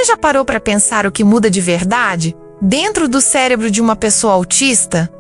Você já parou para pensar o que muda de verdade dentro do cérebro de uma pessoa autista?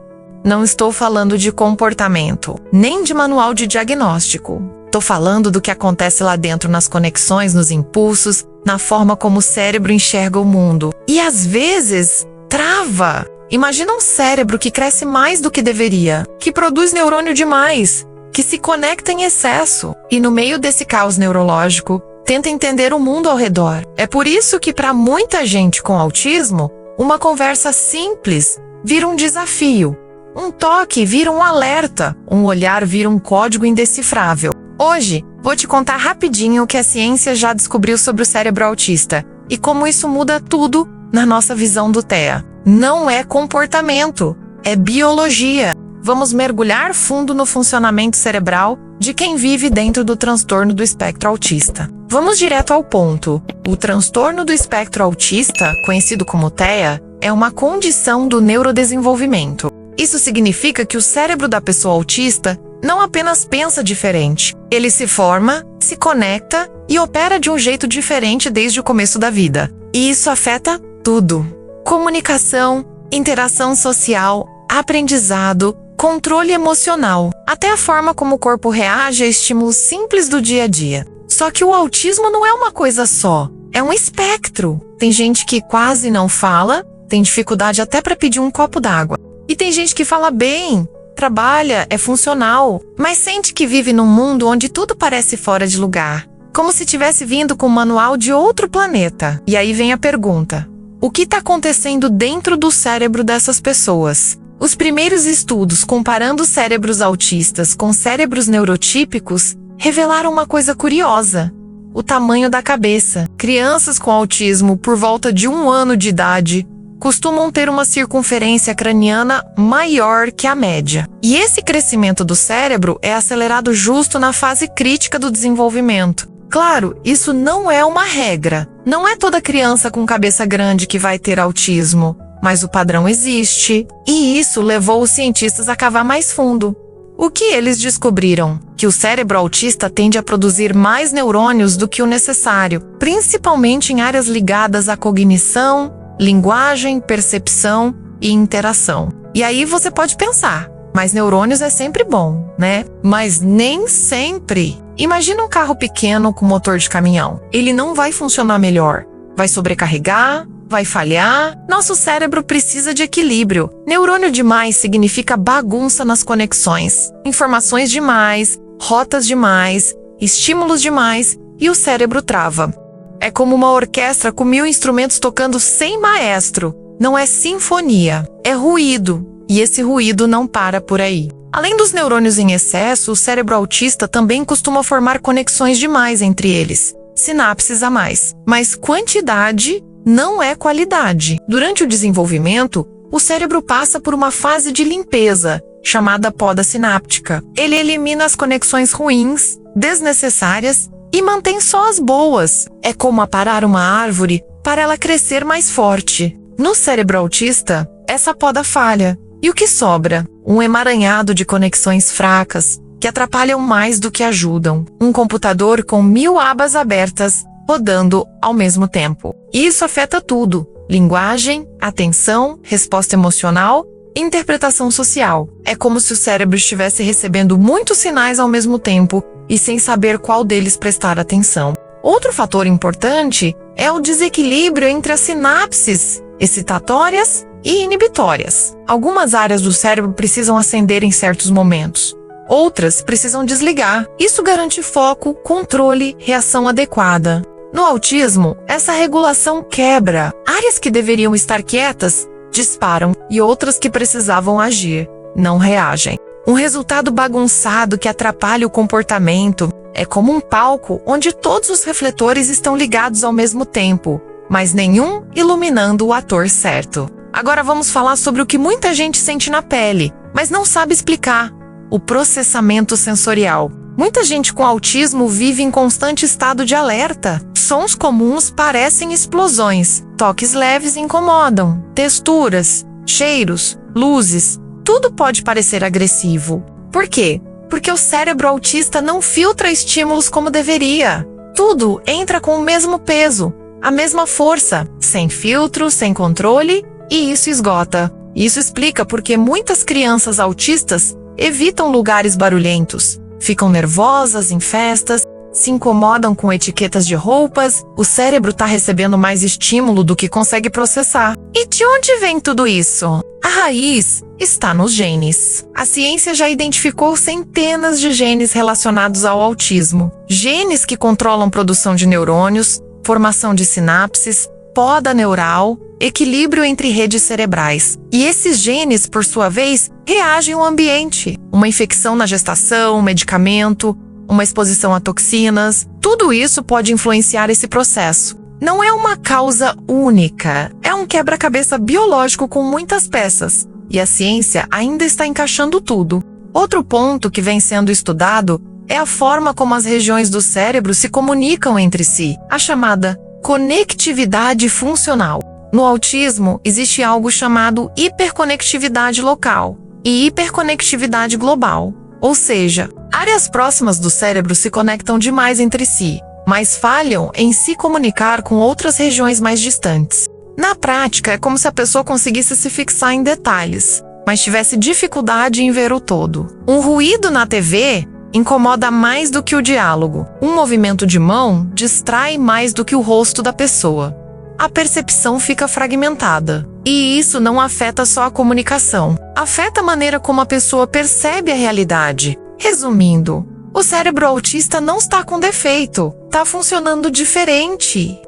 Não estou falando de comportamento, nem de manual de diagnóstico. Estou falando do que acontece lá dentro nas conexões, nos impulsos, na forma como o cérebro enxerga o mundo. E às vezes, trava. Imagina um cérebro que cresce mais do que deveria, que produz neurônio demais, que se conecta em excesso. E no meio desse caos neurológico, tenta entender o mundo ao redor. É por isso que para muita gente com autismo, uma conversa simples vira um desafio. Um toque vira um alerta, um olhar vira um código indecifrável. Hoje, vou te contar rapidinho o que a ciência já descobriu sobre o cérebro autista e como isso muda tudo na nossa visão do TEA. Não é comportamento, é biologia. Vamos mergulhar fundo no funcionamento cerebral de quem vive dentro do transtorno do espectro autista. Vamos direto ao ponto. O transtorno do espectro autista, conhecido como TEA, é uma condição do neurodesenvolvimento. Isso significa que o cérebro da pessoa autista não apenas pensa diferente, ele se forma, se conecta e opera de um jeito diferente desde o começo da vida. E isso afeta tudo: comunicação, interação social, aprendizado, controle emocional, até a forma como o corpo reage a estímulos simples do dia a dia. Só que o autismo não é uma coisa só, é um espectro. Tem gente que quase não fala, tem dificuldade até para pedir um copo d'água. E tem gente que fala bem, trabalha, é funcional, mas sente que vive num mundo onde tudo parece fora de lugar, como se tivesse vindo com um manual de outro planeta. E aí vem a pergunta: o que está acontecendo dentro do cérebro dessas pessoas? Os primeiros estudos comparando cérebros autistas com cérebros neurotípicos revelaram uma coisa curiosa: o tamanho da cabeça. Crianças com autismo por volta de 1 ano de idade costumam ter uma circunferência craniana maior que a média. E esse crescimento do cérebro é acelerado justo na fase crítica do desenvolvimento. Claro, isso não é uma regra. Não é toda criança com cabeça grande que vai ter autismo, mas o padrão existe, e isso levou os cientistas a cavar mais fundo. O que eles descobriram? Que o cérebro autista tende a produzir mais neurônios do que o necessário, principalmente em áreas ligadas à cognição, linguagem, percepção e interação. E aí você pode pensar, mas neurônios é sempre bom, né? Mas nem sempre. Imagina um carro pequeno com motor de caminhão. Ele não vai funcionar melhor. Vai sobrecarregar, vai falhar. Nosso cérebro precisa de equilíbrio. Neurônio demais significa bagunça nas conexões. Informações demais, rotas demais, estímulos demais e o cérebro trava. É como uma orquestra com 1000 instrumentos tocando sem maestro. Não é sinfonia, é ruído. E esse ruído não para por aí. Além dos neurônios em excesso, o cérebro autista também costuma formar conexões demais entre eles, sinapses a mais. Mas quantidade não é qualidade. Durante o desenvolvimento, o cérebro passa por uma fase de limpeza, chamada poda sináptica. Ele elimina as conexões ruins, desnecessárias, e mantém só as boas. É como aparar uma árvore para ela crescer mais forte. No cérebro autista, essa poda falha. E o que sobra? Um emaranhado de conexões fracas, que atrapalham mais do que ajudam. Um computador com 1000 abas abertas, rodando ao mesmo tempo. E isso afeta tudo: linguagem, atenção, resposta emocional, interpretação social. É como se o cérebro estivesse recebendo muitos sinais ao mesmo tempo e sem saber qual deles prestar atenção. Outro fator importante é o desequilíbrio entre as sinapses excitatórias e inibitórias. Algumas áreas do cérebro precisam acender em certos momentos, outras precisam desligar. Isso garante foco, controle, reação adequada. No autismo, essa regulação quebra. Áreas que deveriam estar quietas disparam e outras que precisavam agir não reagem. Um resultado bagunçado que atrapalha o comportamento. É como um palco onde todos os refletores estão ligados ao mesmo tempo, mas nenhum iluminando o ator certo. Agora vamos falar sobre o que muita gente sente na pele, mas não sabe explicar: o processamento sensorial. Muita gente com autismo vive em constante estado de alerta. Sons comuns parecem explosões, toques leves incomodam, texturas, cheiros, luzes, tudo pode parecer agressivo. Por quê? Porque o cérebro autista não filtra estímulos como deveria. Tudo entra com o mesmo peso, A mesma força, sem filtro, sem controle, e isso esgota. Isso explica porque muitas crianças autistas evitam lugares barulhentos, ficam nervosas em festas, se incomodam com etiquetas de roupas, o cérebro está recebendo mais estímulo do que consegue processar. E de onde vem tudo isso? A raiz está nos genes. A ciência já identificou centenas de genes relacionados ao autismo. Genes que controlam produção de neurônios, formação de sinapses, poda neural, equilíbrio entre redes cerebrais. E esses genes, por sua vez, reagem ao ambiente. Uma infecção na gestação, um medicamento, uma exposição a toxinas, tudo isso pode influenciar esse processo. Não é uma causa única, é um quebra-cabeça biológico com muitas peças, e a ciência ainda está encaixando tudo. Outro ponto que vem sendo estudado é a forma como as regiões do cérebro se comunicam entre si, a chamada conectividade funcional. No autismo, existe algo chamado hiperconectividade local e hiperconectividade global, ou seja, áreas próximas do cérebro se conectam demais entre si, mas falham em se comunicar com outras regiões mais distantes. Na prática, é como se a pessoa conseguisse se fixar em detalhes, mas tivesse dificuldade em ver o todo. Um ruído na TV incomoda mais do que o diálogo. Um movimento de mão distrai mais do que o rosto da pessoa. A percepção fica fragmentada. E isso não afeta só a comunicação, afeta a maneira como a pessoa percebe a realidade. Resumindo, o cérebro autista não está com defeito, está funcionando diferente.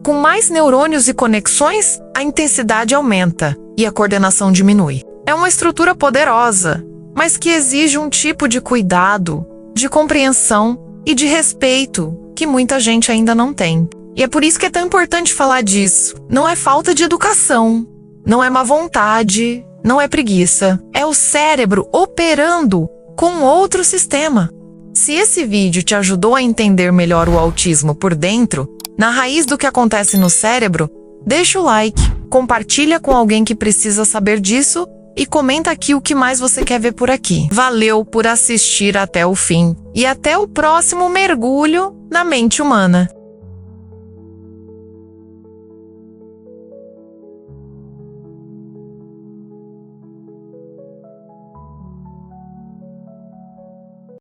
Com mais neurônios e conexões, a intensidade aumenta e a coordenação diminui. É uma estrutura poderosa, mas que exige um tipo de cuidado, de compreensão e de respeito que muita gente ainda não tem. E é por isso que é tão importante falar disso. Não é falta de educação, não é má vontade, não é preguiça. É o cérebro operando com outro sistema. Se esse vídeo te ajudou a entender melhor o autismo por dentro, na raiz do que acontece no cérebro, deixa o like, compartilha com alguém que precisa saber disso e comenta aqui o que mais você quer ver por aqui. Valeu por assistir até o fim e até o próximo mergulho na mente humana.